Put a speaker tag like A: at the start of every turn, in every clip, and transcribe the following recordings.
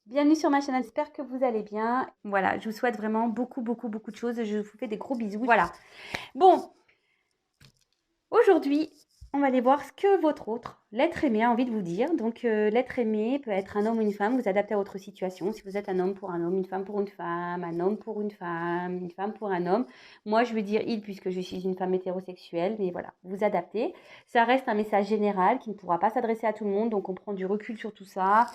A: Bienvenue sur ma chaîne, j'espère que vous allez bien. Voilà, je vous souhaite vraiment beaucoup de choses. Je vous fais des gros bisous. Voilà. Bon, aujourd'hui, on va aller voir ce que votre autre, l'être aimé, a envie de vous dire. Donc, l'être aimé peut être un homme ou une femme, vous adaptez à votre situation. Si vous êtes un homme pour un homme, une femme pour une femme, un homme pour une femme pour un homme. Moi, je veux dire il puisque je suis une femme hétérosexuelle, mais voilà, vous adaptez. Ça reste un message général qui ne pourra pas s'adresser à tout le monde, donc on prend du recul sur tout ça.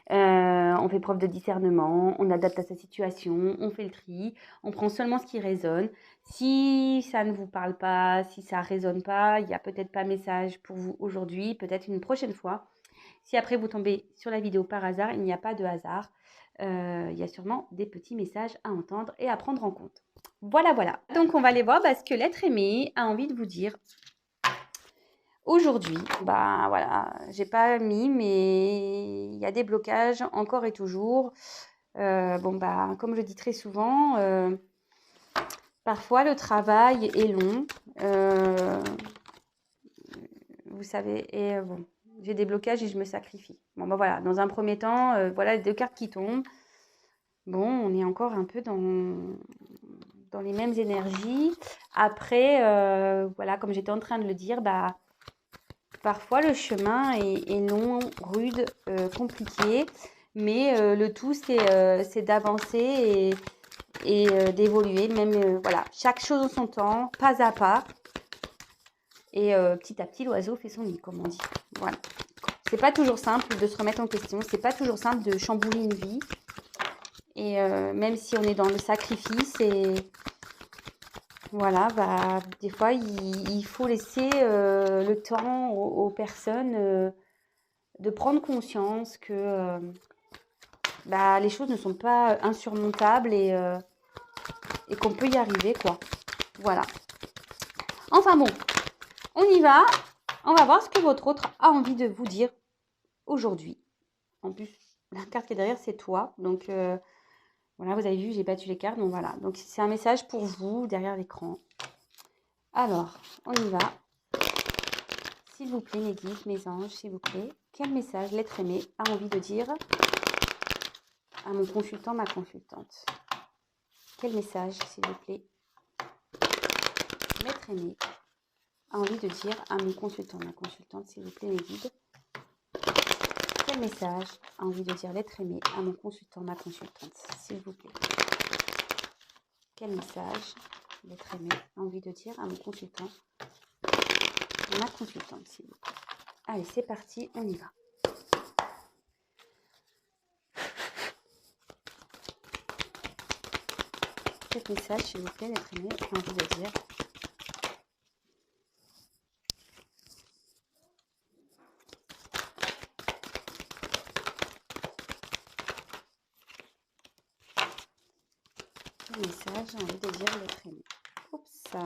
A: On fait preuve de discernement, on adapte à sa situation, on fait le tri, on prend seulement ce qui résonne. Si ça ne vous parle pas, si ça ne résonne pas, il n'y a peut-être pas message pour vous aujourd'hui, peut-être une prochaine fois. Si après vous tombez sur la vidéo par hasard, il n'y a pas de hasard. Il y a sûrement des petits messages à entendre et à prendre en compte. Voilà, voilà. Donc on va aller voir ce que l'être aimé a envie de vous dire. Aujourd'hui, bah voilà, j'ai pas mis, mais il y a des blocages encore et toujours. Bon bah, comme je dis très souvent, parfois le travail est long, vous savez, et bon, j'ai des blocages et je me sacrifie. Bon bah voilà, dans un premier temps, voilà les deux cartes qui tombent. Bon, on est encore un peu dans les mêmes énergies. Après, voilà, comme j'étais en train de le dire, bah parfois, le chemin est long, rude, compliqué, mais le tout, c'est d'avancer et d'évoluer, même, voilà, chaque chose en son temps, pas à pas. Et petit à petit, l'oiseau fait son nid, comme on dit. Voilà. C'est pas toujours simple de se remettre en question, c'est pas toujours simple de chambouler une vie. Et même si on est dans le sacrifice et voilà, bah, des fois, il faut laisser le temps aux personnes de prendre conscience que bah, les choses ne sont pas insurmontables et qu'on peut y arriver, quoi. Voilà. Enfin bon, on y va. On va voir ce que votre autre a envie de vous dire aujourd'hui. En plus, la carte qui est derrière, c'est toi. Donc, voilà, vous avez vu, j'ai battu les cartes. Donc, voilà. Donc, c'est un message pour vous derrière l'écran. Alors, on y va. S'il vous plaît, mes guides, mes anges, s'il vous plaît. Quel message l'être aimé a envie de dire à mon consultant, ma consultante? Quel message, s'il vous plaît, l'être aimé a envie de dire à mon consultant, ma consultante, s'il vous plaît, mes guides? Quel message a envie de dire l'être aimé à mon consultant, ma consultante, s'il vous plaît? Quel message l'être aimé a envie de dire à mon consultant, ma consultante, s'il vous plaît? Allez, c'est parti, on y va. Quel message, s'il vous plaît, l'être aimé a envie de dire? Quel message a envie de dire l'être aimé? Oups, ça.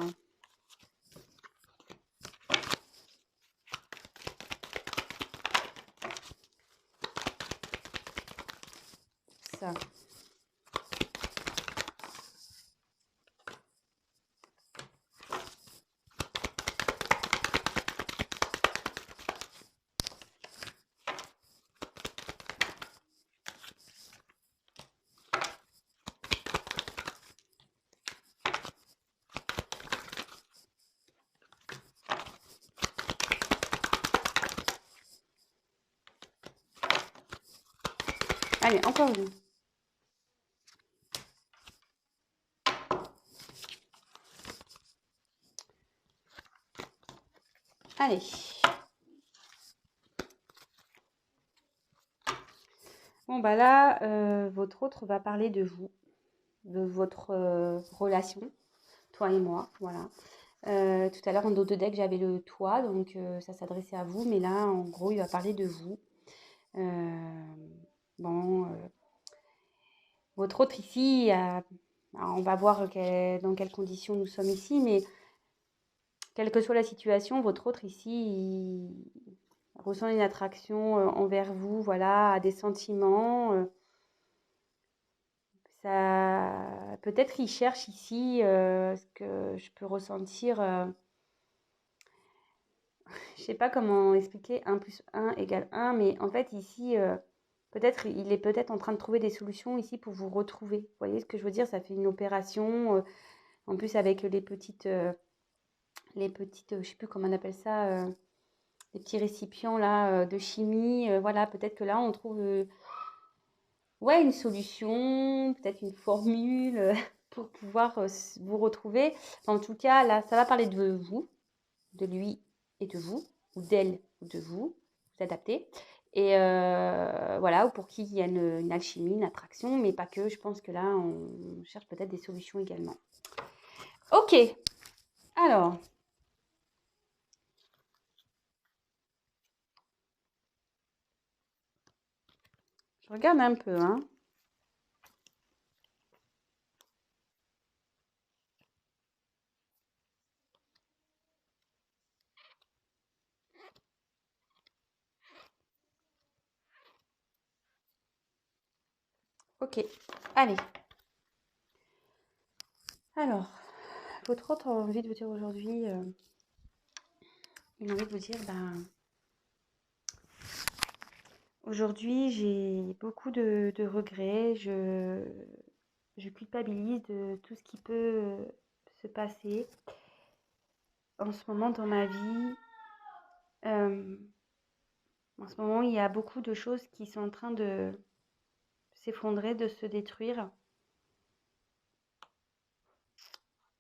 A: Allez, encore une. Allez. Bon, bah là, votre autre va parler de vous, de votre relation, toi et moi, voilà. Tout à l'heure, en dos de deck, j'avais le toi, donc ça s'adressait à vous, mais là, en gros, il va parler de vous. Bon, votre autre ici, on va voir dans quelles conditions nous sommes ici, mais quelle que soit la situation, votre autre ici, il ressent une attraction envers vous, voilà, a des sentiments. Ça, peut-être il cherche ici ce que je peux ressentir. Je sais pas comment expliquer 1 plus 1 égale 1, mais en fait ici, Peut-être, il est peut-être en train de trouver des solutions ici pour vous retrouver. Vous voyez ce que je veux dire? Ça fait une opération, en plus avec je sais plus comment on appelle ça, les petits récipients là, de chimie. Voilà, peut-être que là, on trouve, ouais, une solution, peut-être une formule pour pouvoir vous retrouver. En tout cas, là, ça va parler de vous, de lui et de vous, ou d'elle ou de vous, vous adaptez. Et voilà, ou pour qui il y a une alchimie, une attraction, mais pas que. Je pense que là, on cherche peut-être des solutions également. Ok, alors, je regarde un peu, hein. Ok, allez. Alors, votre autre envie de vous dire aujourd'hui, une envie de vous dire, ben, aujourd'hui, j'ai beaucoup de regrets. Je culpabilise de tout ce qui peut se passer en ce moment dans ma vie. Euh, En ce moment, il y a beaucoup de choses qui sont en train de s'effondrer, de se détruire.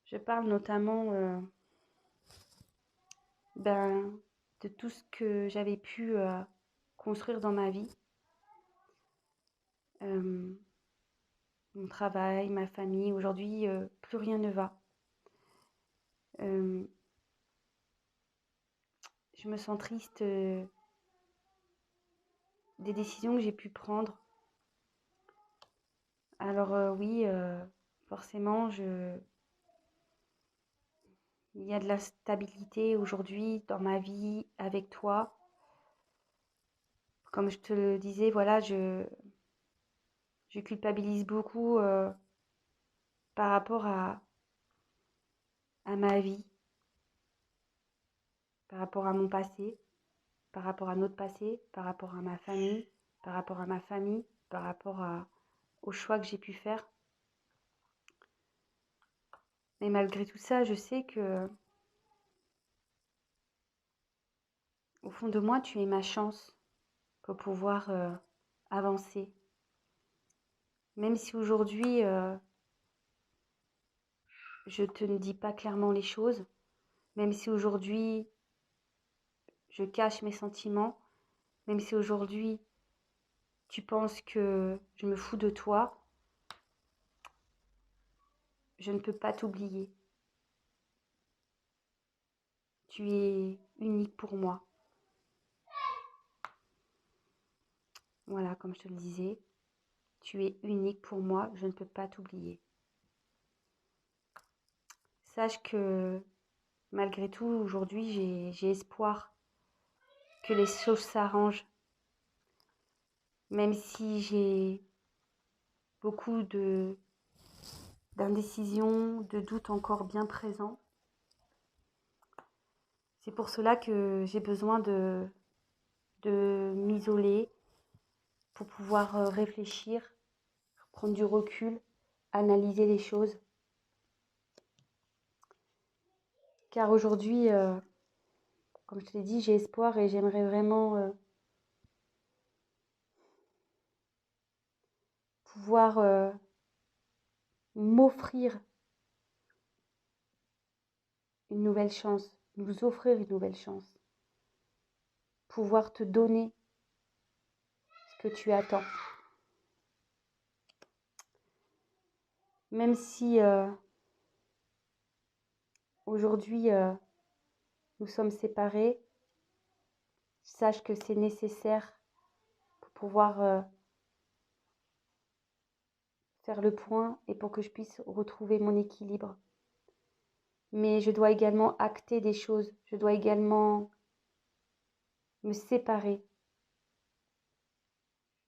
A: Je parle notamment ben, de tout ce que j'avais pu construire dans ma vie. Euh, Mon travail, ma famille. Aujourd'hui, plus rien ne va. Euh, je me sens triste des décisions que j'ai pu prendre. Alors oui, forcément, il y a de la stabilité aujourd'hui dans ma vie avec toi. Comme je te le disais, voilà, je culpabilise beaucoup par rapport à ma vie, par rapport à mon passé, par rapport à notre passé, par rapport à ma famille, par rapport à ma famille, par rapport aux choix que j'ai pu faire. Mais malgré tout ça, je sais que au fond de moi, tu es ma chance pour pouvoir avancer. Même si aujourd'hui, je te ne dis pas clairement les choses, même si aujourd'hui, je cache mes sentiments, même si aujourd'hui, tu penses que je me fous de toi, je ne peux pas t'oublier. Tu es unique pour moi. Voilà, comme je te le disais, tu es unique pour moi, je ne peux pas t'oublier. Sache que malgré tout, aujourd'hui, j'ai espoir que les choses s'arrangent, même si j'ai beaucoup d'indécision, de doutes encore bien présents. C'est pour cela que j'ai besoin de m'isoler pour pouvoir réfléchir, prendre du recul, analyser les choses. Car aujourd'hui, comme je te l'ai dit, j'ai espoir et j'aimerais vraiment pouvoir m'offrir une nouvelle chance, nous offrir une nouvelle chance, pouvoir te donner ce que tu attends. Même si aujourd'hui nous sommes séparés, sache que c'est nécessaire pour pouvoir faire le point et pour que je puisse retrouver mon équilibre. Mais je dois également acter des choses, je dois également me séparer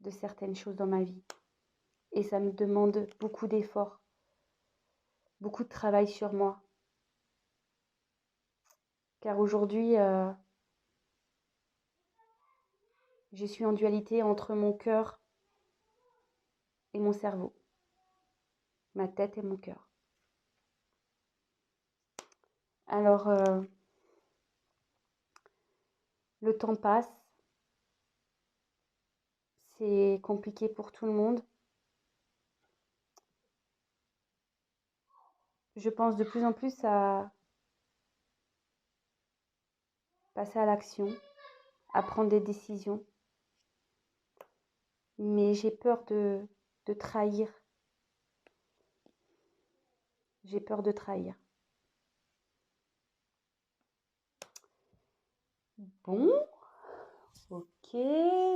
A: de certaines choses dans ma vie. Et ça me demande beaucoup d'efforts, beaucoup de travail sur moi. Car aujourd'hui, je suis en dualité entre mon cœur et mon cerveau, ma tête et mon cœur. Alors, le temps passe, c'est compliqué pour tout le monde. Je pense de plus en plus à passer à l'action, à prendre des décisions. Mais j'ai peur de trahir. J'ai peur de trahir. Bon, ok.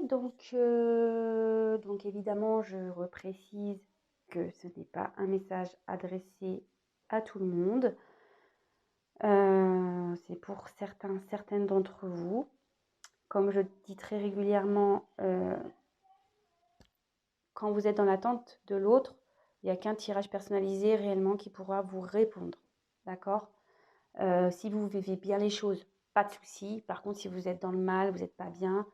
A: Donc évidemment, je reprécise que ce n'est pas un message adressé à tout le monde. C'est pour certaines d'entre vous. Comme je dis très régulièrement, quand vous êtes dans l'attente de l'autre, il n'y a qu'un tirage personnalisé réellement qui pourra vous répondre. D'accord? Si vous vivez bien les choses, pas de souci. Par contre, si vous êtes dans le mal, vous n'êtes pas bien,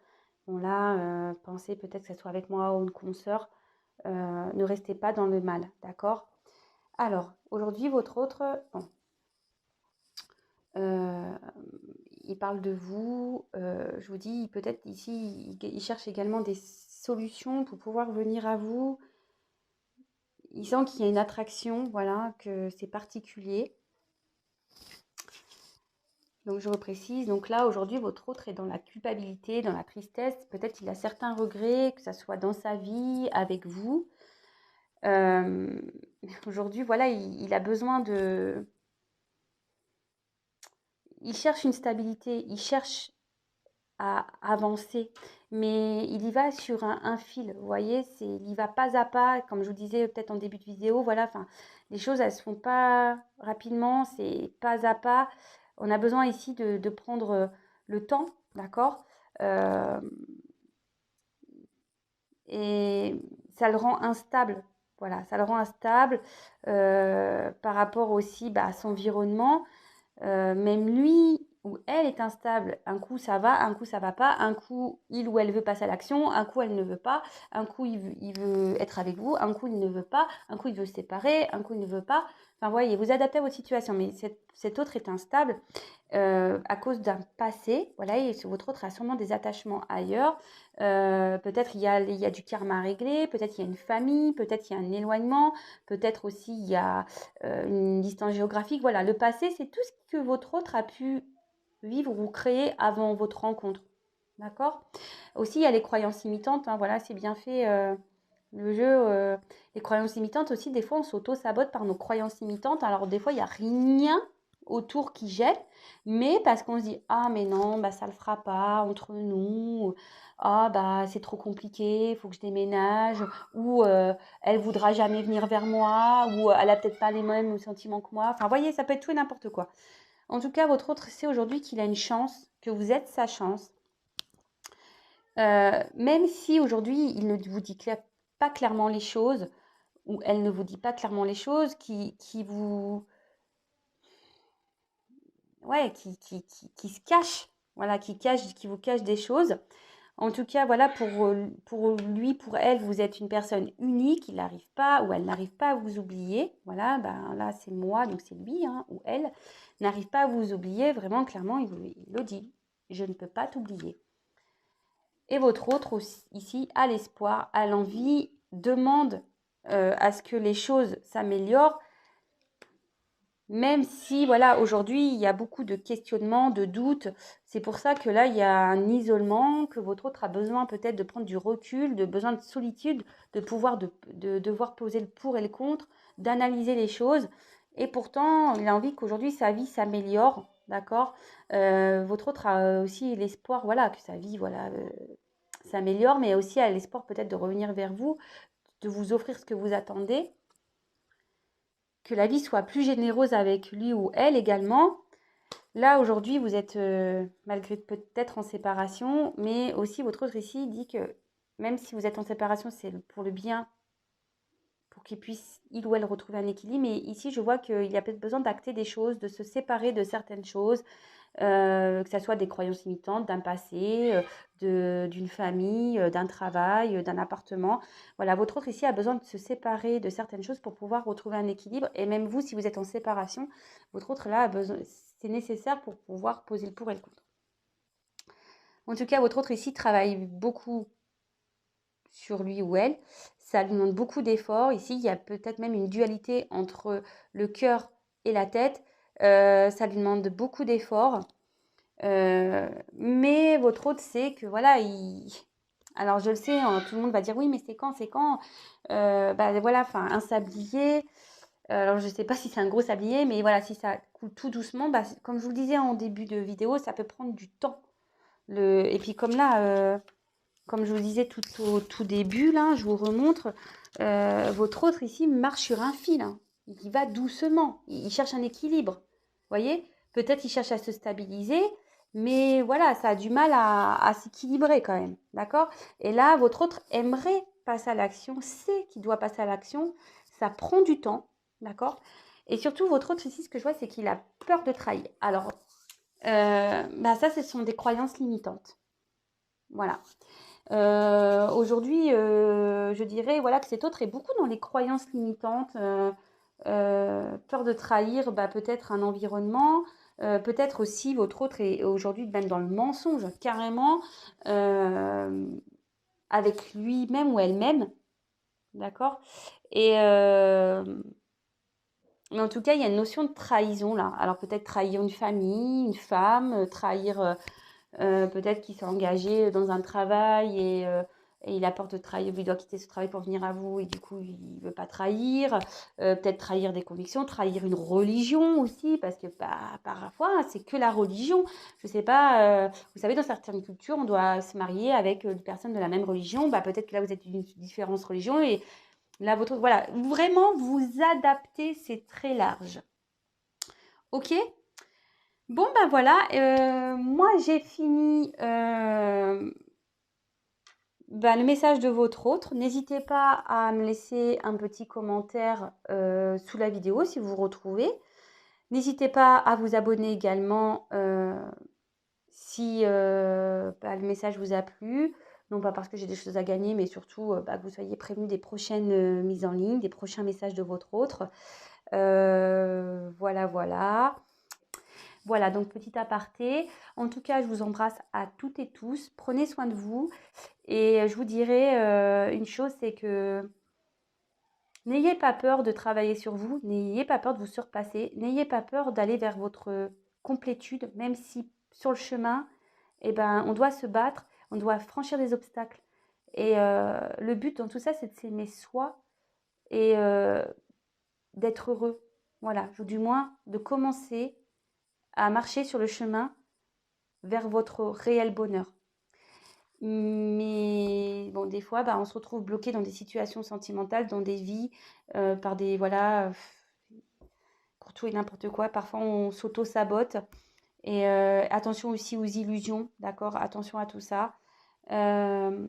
A: bon là, pensez peut-être que ce soit avec moi ou une consoeur, ne restez pas dans le mal, d'accord? Alors, aujourd'hui, votre autre, bon, il parle de vous, je vous dis, peut-être ici, il cherche également des solutions pour pouvoir venir à vous. Il sent qu'il y a une attraction, voilà, que c'est particulier. Donc je reprécise, donc là aujourd'hui votre autre est dans la culpabilité, dans la tristesse, peut-être il a certains regrets, que ça soit dans sa vie, avec vous. Aujourd'hui voilà, il a besoin de... Il cherche une stabilité, il cherche à avancer, mais il y va sur un fil, vous voyez, il y va pas à pas, comme je vous disais peut-être en début de vidéo, voilà, enfin, les choses elles se font pas rapidement, c'est pas à pas. On a besoin ici de prendre le temps, d'accord? Euh, et ça le rend instable, voilà, ça le rend instable par rapport aussi à son environnement. Même lui ou elle est instable. Un coup ça va, un coup ça va pas, un coup il ou elle veut passer à l'action, un coup elle ne veut pas, un coup il veut être avec vous, un coup il ne veut pas, un coup il veut se séparer, un coup il ne veut pas. Enfin voyez, vous adaptez à votre situation, mais cet autre est instable à cause d'un passé, voilà, et votre autre a sûrement des attachements ailleurs. Peut-être il y a du karma à régler, peut-être il y a une famille, peut-être il y a un éloignement, peut-être aussi il y a une distance géographique. Voilà, le passé, c'est tout ce que votre autre a pu vivre ou créer avant votre rencontre. D'accord? Aussi, il y a les croyances imitantes, hein, voilà, c'est bien fait. Le jeu, les croyances imitantes aussi, des fois on s'auto-sabote par nos croyances imitantes. Alors des fois, il n'y a rien autour qui gêne, mais parce qu'on se dit ah mais non, ça le fera pas entre nous, ah c'est trop compliqué, il faut que je déménage, ou elle voudra jamais venir vers moi, ou elle a peut-être pas les mêmes sentiments que moi. Enfin voyez, ça peut être tout et n'importe quoi. En tout cas, votre autre sait aujourd'hui qu'il a une chance, que vous êtes sa chance. Même si aujourd'hui il ne vous dit pas clairement les choses, ou elle ne vous dit pas clairement les choses, qui vous, ouais, qui se cache, voilà, qui vous cache des choses. En tout cas, voilà, pour lui, pour elle, vous êtes une personne unique, il n'arrive pas, ou elle n'arrive pas à vous oublier. Voilà, là, c'est moi, donc c'est lui, hein, ou elle, n'arrive pas à vous oublier, vraiment, clairement, il le dit. Je ne peux pas t'oublier. Et votre autre aussi, ici a l'espoir, a l'envie, demande à ce que les choses s'améliorent, même si voilà, aujourd'hui il y a beaucoup de questionnements, de doutes. C'est pour ça que là il y a un isolement, que votre autre a besoin peut-être de prendre du recul, de besoin de solitude, de pouvoir de devoir poser le pour et le contre, d'analyser les choses. Et pourtant il a envie qu'aujourd'hui sa vie s'améliore, d'accord. Votre autre a aussi l'espoir, voilà, que sa vie, voilà, s'améliore, mais aussi a l'espoir peut-être de revenir vers vous, de vous offrir ce que vous attendez, que la vie soit plus généreuse avec lui ou elle également. Là, aujourd'hui, vous êtes malgré peut-être en séparation, mais aussi votre autre ici dit que même si vous êtes en séparation, c'est pour le bien, pour qu'il puisse, il ou elle, retrouver un équilibre. Mais ici, je vois qu'il y a peut-être besoin d'acter des choses, de se séparer de certaines choses, que ça soit des croyances limitantes, d'un passé, d'une famille, d'un travail, d'un appartement. Voilà, votre autre ici a besoin de se séparer de certaines choses pour pouvoir retrouver un équilibre. Et même vous, si vous êtes en séparation, votre autre là a besoin, c'est nécessaire pour pouvoir poser le pour et le contre. En tout cas, votre autre ici travaille beaucoup sur lui ou elle. Ça lui demande beaucoup d'efforts. Ici, il y a peut-être même une dualité entre le cœur et la tête. Ça lui demande beaucoup d'efforts. Mais votre autre sait que voilà, alors je le sais, hein, tout le monde va dire oui, mais c'est quand bah voilà, enfin un sablier. Alors je ne sais pas si c'est un gros sablier, mais voilà, si ça coule tout doucement, bah, comme je vous le disais en début de vidéo, ça peut prendre du temps. Et puis comme là, comme je vous disais tout au tout début, là, je vous remontre, votre autre ici marche sur un fil, hein. Il va doucement, il cherche un équilibre. Vous voyez? Peut-être il cherche à se stabiliser, mais voilà, ça a du mal à s'équilibrer quand même. D'accord? Et là, votre autre aimerait passer à l'action, sait qu'il doit passer à l'action. Ça prend du temps. D'accord? Et surtout, votre autre ici, ce que je vois, c'est qu'il a peur de trahir. Alors, bah ça, ce sont des croyances limitantes. Voilà. Aujourd'hui, je dirais voilà, que cet autre est beaucoup dans les croyances limitantes, peur de trahir bah, peut-être un environnement, peut-être aussi votre autre est aujourd'hui même dans le mensonge, carrément, avec lui-même ou elle-même, d'accord? Et mais en tout cas, il y a une notion de trahison là. Alors peut-être trahir une famille, une femme, trahir peut-être qu'il s'est engagé dans un travail et il a peur de trahir, il doit quitter ce travail pour venir à vous et du coup il ne veut pas trahir. Peut-être trahir des convictions, trahir une religion aussi, parce que bah, parfois c'est que la religion. Je ne sais pas, vous savez, dans certaines cultures, on doit se marier avec une personne de la même religion. Bah, peut-être que là vous êtes d'une différente religion et là votre. Voilà, vraiment vous adaptez, c'est très large. Ok? Bon, ben voilà, moi j'ai fini le message de votre autre. N'hésitez pas à me laisser un petit commentaire sous la vidéo si vous vous retrouvez. N'hésitez pas à vous abonner également si le message vous a plu. Non pas parce que j'ai des choses à gagner, mais surtout que vous soyez prévenus des prochaines mises en ligne, des prochains messages de votre autre. Voilà, voilà. Voilà, donc petit aparté. En tout cas, je vous embrasse à toutes et tous. Prenez soin de vous. Et je vous dirais une chose, c'est que n'ayez pas peur de travailler sur vous. N'ayez pas peur de vous surpasser. N'ayez pas peur d'aller vers votre complétude, même si sur le chemin, eh ben, on doit se battre, on doit franchir des obstacles. Et le but dans tout ça, c'est de s'aimer soi et d'être heureux. Voilà, ou du moins de commencer à marcher sur le chemin vers votre réel bonheur. Mais bon, des fois, on se retrouve bloqué dans des situations sentimentales, dans des vies, par des, voilà, pour tout et n'importe quoi. Parfois, on s'auto-sabote. Et attention aussi aux illusions, d'accord? Attention à tout ça. Mais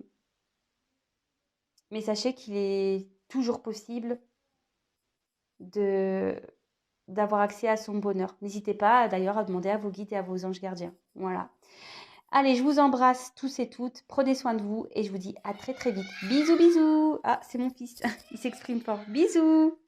A: sachez qu'il est toujours possible de d'avoir accès à son bonheur. N'hésitez pas d'ailleurs à demander à vos guides et à vos anges gardiens. Voilà. Allez, je vous embrasse tous et toutes. Prenez soin de vous et je vous dis à très très vite. Bisous, bisous. Ah, c'est mon fils. Il s'exprime fort. Bisous.